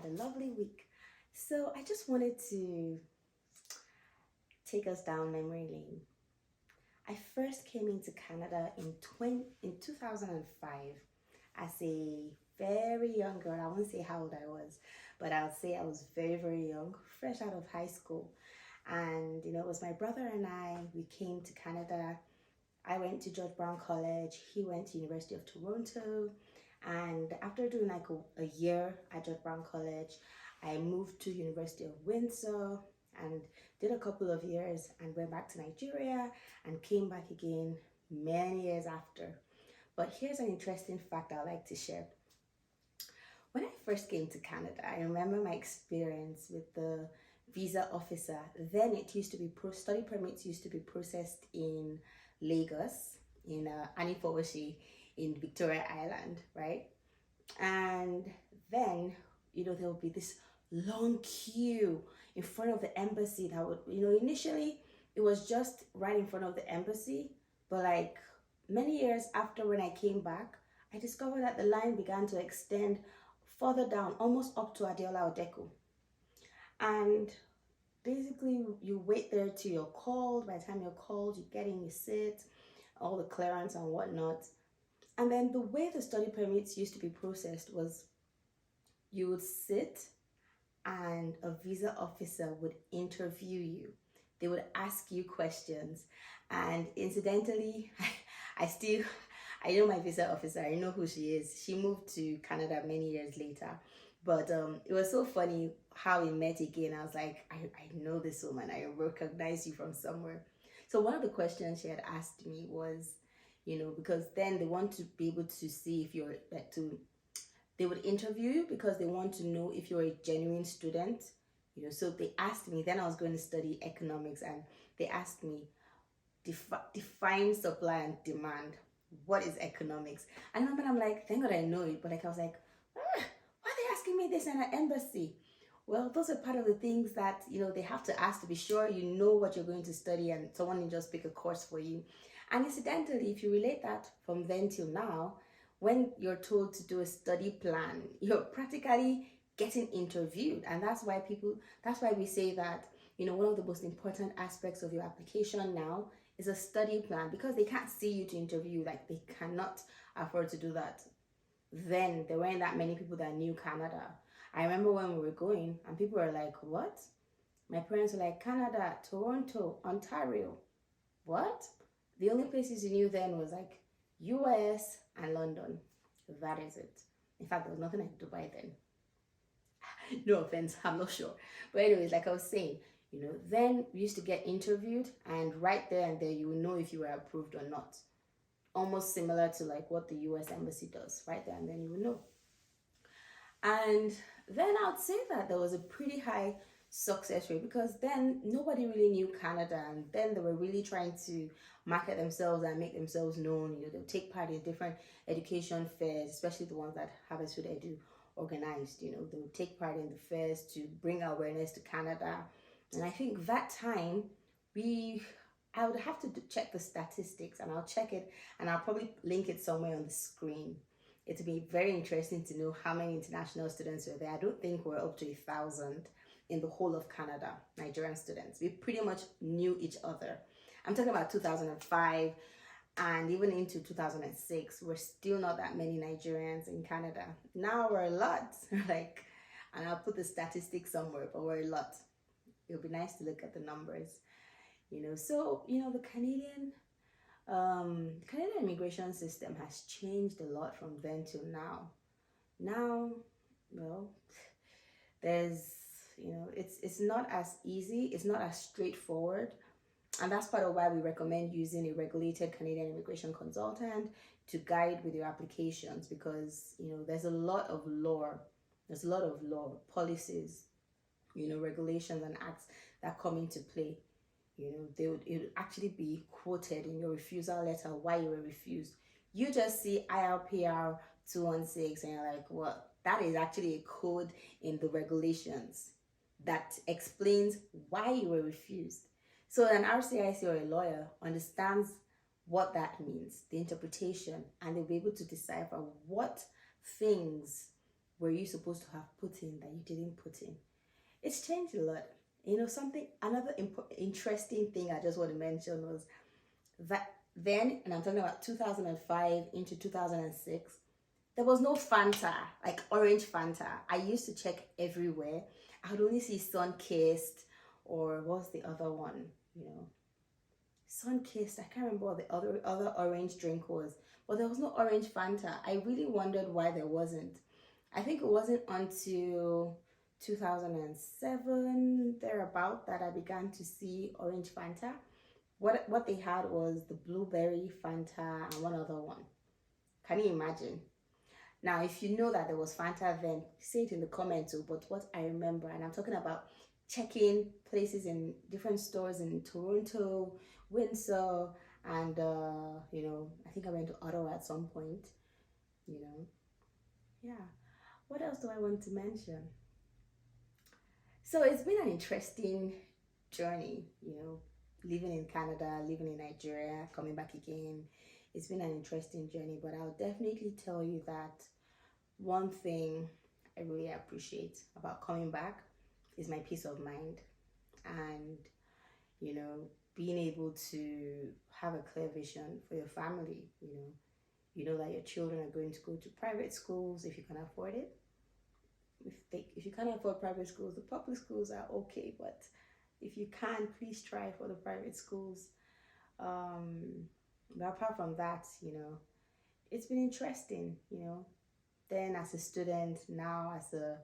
a lovely week. So I just wanted to take us down memory lane. I first came into Canada in 2005 as a very young girl. I won't say how old I was, but I'll say I was very young, fresh out of high school. And it was my brother and we came to Canada. I went to George Brown College. He went to University of Toronto. And after doing like a year at George Brown College, I moved to University of Windsor and did a couple of years and went back to Nigeria and came back again many years after. But here's an interesting fact I'd like to share. When I first came to Canada, I remember my experience with the visa officer. Then it used to be study permits used to be processed in Lagos, in Annie Fawashe, in Victoria Island, right? And then there would be this long queue in front of the embassy that would, initially it was just right in front of the embassy, but like many years after, when I came back, I discovered that the line began to extend further down, almost up to Adeola Odeku. And basically you wait there till you're called. By the time you're called, you get in, you sit, all the clearance and whatnot. And then the way the study permits used to be processed was you would sit and a visa officer would interview you. They would ask you questions. And incidentally, I know my visa officer. I know who she is. She moved to Canada many years later. But it was so funny how we met again. I was like, I know this woman. I recognize you from somewhere. So one of the questions she had asked me was, because then they want to be able to see if you're they would interview you because they want to know if you're a genuine student. So they asked me, then I was going to study economics, and they asked me, define supply and demand. What is economics? And I remember I'm like, thank God I know it, but like I was like, why are they asking me this in an embassy? Well, those are part of the things that they have to ask to be sure you know what you're going to study, and someone can just pick a course for you. And incidentally, if you relate that from then till now, when you're told to do a study plan, you're practically getting interviewed. And that's why we say that one of the most important aspects of your application now is a study plan, because they can't see you to interview. Like, they cannot afford to do that. Then there weren't that many people that knew Canada. I remember when we were going and people were like, what? My parents were like, Canada, Toronto, Ontario. What? The only places you knew then was like US and London. That is it. In fact, there was nothing like Dubai then. No offense, I'm not sure. But anyways, like I was saying, then we used to get interviewed, and right there and there you will know if you were approved or not. Almost similar to like what the US embassy does. Right there and then you will know. And then I'd say that there was a pretty high success rate, because then nobody really knew Canada, and then they were really trying to market themselves and make themselves known. They'll take part in different education fairs, especially the ones that Harvest Food Edu organized. They'll take part in the fairs to bring awareness to Canada. And I think that time I would have to check the statistics, and I'll check it and I'll probably link it somewhere on the screen. It'd be very interesting to know how many international students were there. I don't think we're up to 1,000 in the whole of Canada, Nigerian students. We pretty much knew each other. I'm talking about 2005 and even into 2006. We're still not that many Nigerians in Canada. Now we're a lot, and I'll put the statistics somewhere, but we're a lot. It'll be nice to look at the numbers. So the Canadian immigration system has changed a lot from then till now. Now, well, there's it's not as easy, it's not as straightforward, and that's part of why we recommend using a regulated Canadian immigration consultant to guide with your applications, because there's a lot of law, policies, regulations and acts that come into play. It would actually be quoted in your refusal letter why you were refused. You just see IRPR 216 and you're like, well, that is actually a code in the regulations that explains why you were refused. So an RCIC or a lawyer understands what that means, the interpretation, and they'll be able to decipher what things were you supposed to have put in that you didn't put in? It's changed a lot. You know, something, another interesting thing I just want to mention was that then, and I'm talking about 2005 into 2006, there was no Fanta, like orange Fanta. I used to check everywhere. I would only see Sun Kissed, or what's the other one? You know, Sun Kissed. I can't remember what the other orange drink was, but there was no orange Fanta. I really wondered why there wasn't. I think it wasn't until 2007 thereabout that I began to see orange Fanta. What they had was the blueberry Fanta and one other one. Can you imagine? Now, if you know that there was Fanta then, say it in the comments too. But what I remember, and I'm talking about checking places in different stores in Toronto, Windsor, and you know, I think I went to Ottawa at some point. You know, yeah. What else do I want to mention? So it's been an interesting journey. You know, living in Canada, living in Nigeria, coming back again. It's been an interesting journey, but I'll definitely tell you that one thing I really appreciate about coming back is my peace of mind, and you know, being able to have a clear vision for your family. You know that your children are going to go to private schools if you can afford it. If you can't afford private schools, the public schools are okay, but if you can, please try for the private schools. um but apart from that, you know, it's been interesting. You know, then as a student, now as a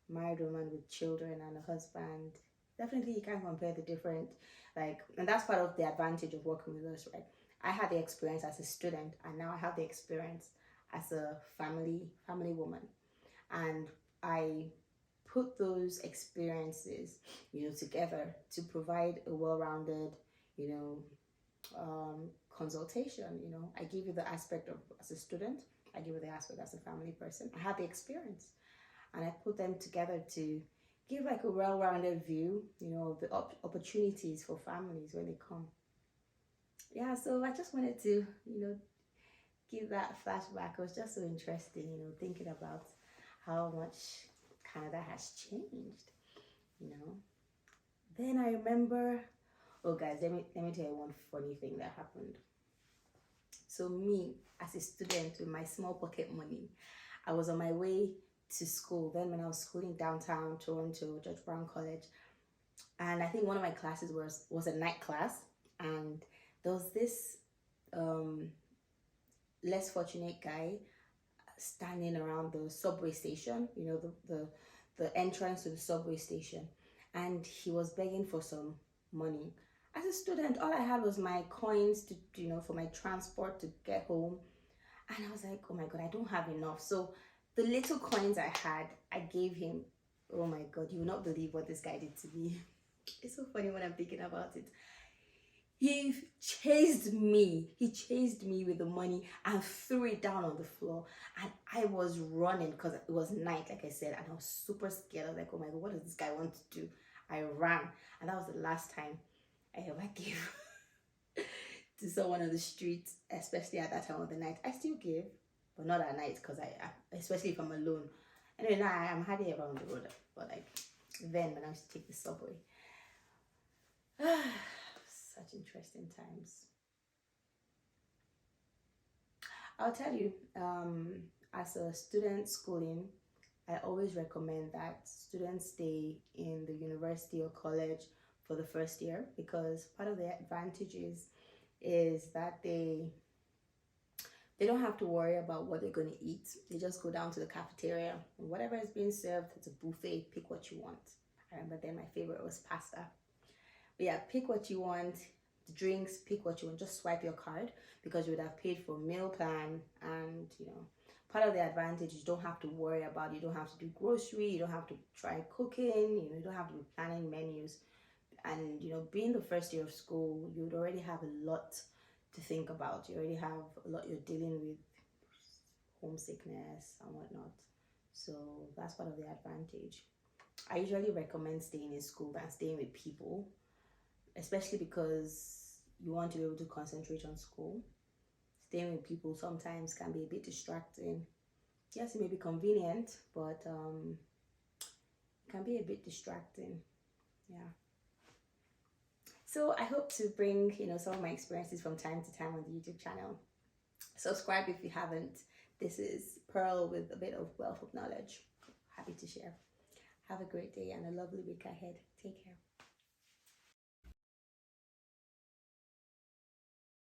married woman with children and a husband, definitely you can't compare the different, like, and that's part of the advantage of working with us, right? I had the experience as a student, and now I have the experience as a family woman, and I put those experiences, you know, together to provide a well-rounded, you know, consultation. You know, I give you the aspect of as a student, I give you the aspect as a family person. I have the experience, and I put them together to give like a well-rounded view, you know, of the opportunities for families when they come. Yeah, so I just wanted to, you know, give that flashback. It was just so interesting, you know, thinking about how much Canada has changed, you know. Then I remember, oh guys, let me tell you one funny thing that happened. So me, as a student with my small pocket money, I was on my way to school. Then when I was schooling downtown Toronto, George Brown College, and I think one of my classes was a night class, and there was this um, less fortunate guy standing around the subway station. You know, the entrance to the subway station, and he was begging for some money. As a student, all I had was my coins to, you know, for my transport to get home. And I was like, oh my God, I don't have enough. So the little coins I had, I gave him. Oh my God, you will not believe what this guy did to me. It's so funny when I'm thinking about it. He chased me. He chased me with the money and threw it down on the floor. And I was running because it was night, like I said, and I was super scared. I was like, oh my God, what does this guy want to do? I ran. And that was the last time I ever gave to someone on the street, especially at that time of the night. I still give, but not at night because especially if I'm alone. Anyway, now I'm hardly ever on the road, but like then when I used to take the subway. Such interesting times. I'll tell you, as a student schooling, I always recommend that students stay in the university or college for the first year, because part of the advantages is that they don't have to worry about what they're going to eat. They just go down to the cafeteria, and whatever is being served, it's a buffet. Pick what you want. I remember then my favorite was pasta. But yeah, pick what you want. The drinks, pick what you want. Just swipe your card, because you would have paid for meal plan, and you know, part of the advantage, you don't have to worry about, you don't have to do grocery, you don't have to try cooking, you know, you don't have to be planning menus. And you know, being the first year of school, you would already have a lot to think about. You already have a lot you're dealing with, homesickness and whatnot. So that's part of the advantage. I usually recommend staying in school than staying with people, especially because you want to be able to concentrate on school. Staying with people sometimes can be a bit distracting, yes, it may be convenient, but it can be a bit distracting. Yeah. So I hope to bring, some of my experiences from time to time on the YouTube channel. Subscribe if you haven't. This is Pearl with a bit of wealth of knowledge. Happy to share. Have a great day and a lovely week ahead. Take care.